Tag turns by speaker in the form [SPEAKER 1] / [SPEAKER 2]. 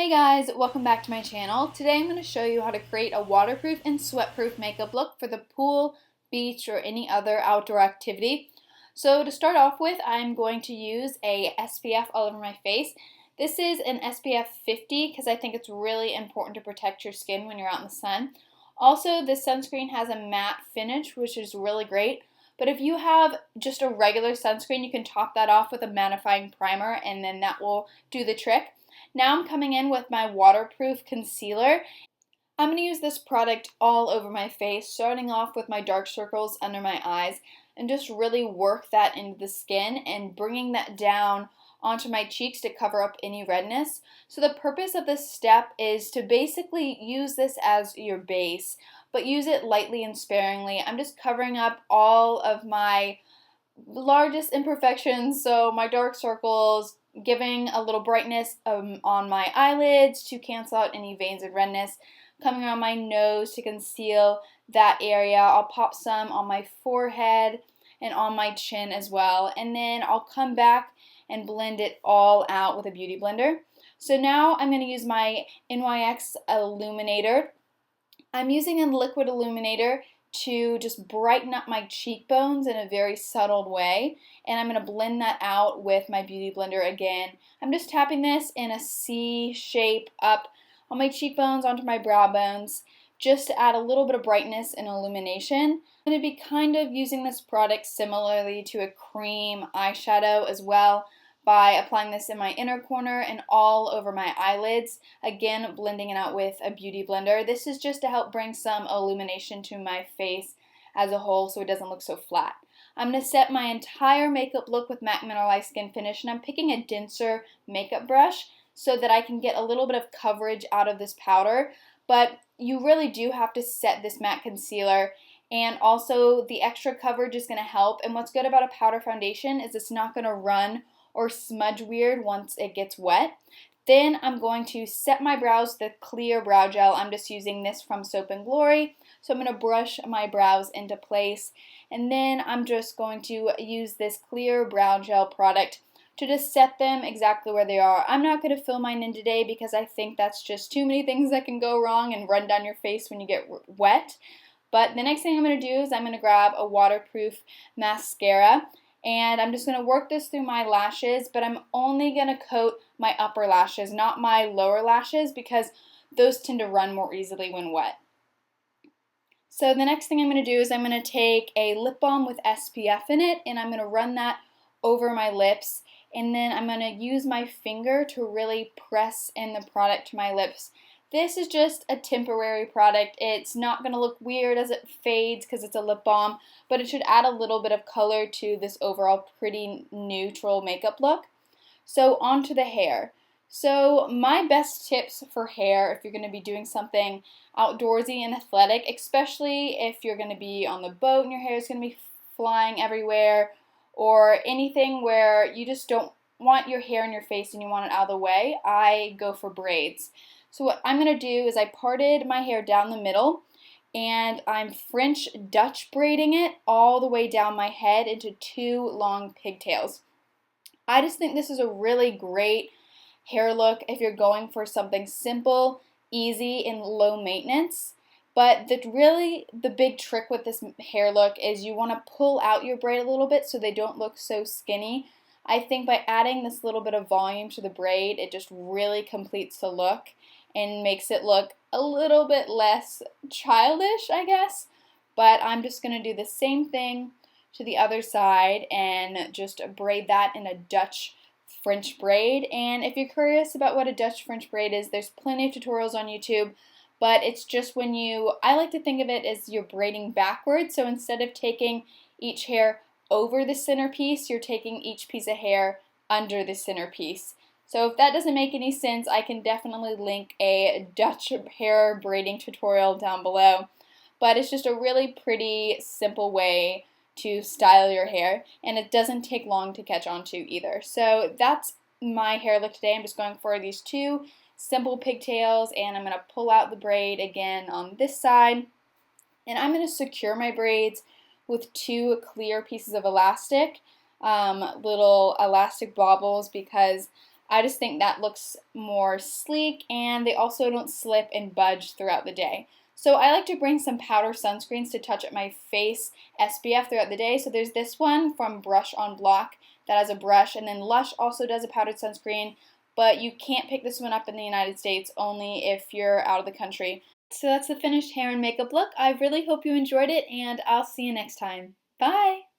[SPEAKER 1] Hey guys, welcome back to my channel. Today I'm going to show you how to create a waterproof and sweatproof makeup look for the pool, beach, or any other outdoor activity. So to start off with, I'm going to use a SPF all over my face. This is an SPF 50 because I think it's really important to protect your skin when you're out in the sun. Also, this sunscreen has a matte finish, which is really great. But if you have just a regular sunscreen, you can top that off with a mattifying primer and then that will do the trick. Now I'm coming in with my waterproof concealer. I'm going to use this product all over my face, starting off with my dark circles under my eyes, and just really work that into the skin and bringing that down onto my cheeks to cover up any redness. So the purpose of this step is to basically use this as your base, but use it lightly and sparingly. I'm just covering up all of my largest imperfections, so my dark circles, giving a little brightness on my eyelids to cancel out any veins and redness, coming around my nose to conceal that area. I'll pop some on my forehead and on my chin as well, and then I'll come back and blend it all out with a beauty blender. So now I'm going to use my NYX illuminator. I'm using a liquid illuminator to just brighten up my cheekbones in a very subtle way, and I'm going to blend that out with my beauty blender again. I'm just tapping this in a C shape up on my cheekbones onto my brow bones just to add a little bit of brightness and illumination. I'm going to be kind of using this product similarly to a cream eyeshadow as well, by applying this in my inner corner and all over my eyelids, again blending it out with a beauty blender. This is just to help bring some illumination to my face as a whole so it doesn't look so flat. I'm going to set my entire makeup look with MAC Mineralized Skin Finish, and I'm picking a denser makeup brush so that I can get a little bit of coverage out of this powder, but you really do have to set this matte concealer, and also the extra coverage is going to help. And what's good about a powder foundation is it's not going to run or smudge weird once it gets wet. Then I'm going to set my brows with clear brow gel. I'm just using this from Soap and Glory. So I'm going to brush my brows into place, and then I'm just going to use this clear brow gel product to just set them exactly where they are. I'm not going to fill mine in today because I think that's just too many things that can go wrong and run down your face when you get wet. But the next thing I'm going to do is I'm going to grab a waterproof mascara, and I'm just going to work this through my lashes, but I'm only going to coat my upper lashes, not my lower lashes, because those tend to run more easily when wet. So the next thing I'm going to do is I'm going to take a lip balm with SPF in it, and I'm going to run that over my lips, and then I'm going to use my finger to really press in the product to my lips. This is just a temporary product. It's not going to look weird as it fades because it's a lip balm, but it should add a little bit of color to this overall pretty neutral makeup look. So onto the hair. So my best tips for hair, if you're going to be doing something outdoorsy and athletic, especially if you're going to be on the boat and your hair is going to be flying everywhere, or anything where you just don't want your hair in your face and you want it out of the way, I go for braids. So what I'm going to do is I parted my hair down the middle, and I'm French Dutch braiding it all the way down my head into two long pigtails. I just think this is a really great hair look if you're going for something simple, easy, and low maintenance. But the big trick with this hair look is you want to pull out your braid a little bit so they don't look so skinny. I think by adding this little bit of volume to the braid, it just really completes the look and makes it look a little bit less childish, I guess. But I'm just going to do the same thing to the other side and just braid that in a Dutch French braid. And if you're curious about what a Dutch French braid is, there's plenty of tutorials on YouTube, but it's just I like to think of it as you're braiding backwards. So instead of taking each hair over the centerpiece, you're taking each piece of hair under the centerpiece. So if that doesn't make any sense, I can definitely link a Dutch hair braiding tutorial down below. But it's just a really pretty simple way to style your hair, and it doesn't take long to catch on to either. So that's my hair look today. I'm just going for these two simple pigtails, and I'm going to pull out the braid again on this side, and I'm going to secure my braids with two clear pieces of elastic, little elastic baubles, because I just think that looks more sleek, and they also don't slip and budge throughout the day. So I like to bring some powder sunscreens to touch up my face SPF throughout the day. So there's this one from Brush on Block that has a brush, and then Lush also does a powdered sunscreen, but you can't pick this one up in the United States, only if you're out of the country. So that's the finished hair and makeup look. I really hope you enjoyed it, and I'll see you next time. Bye!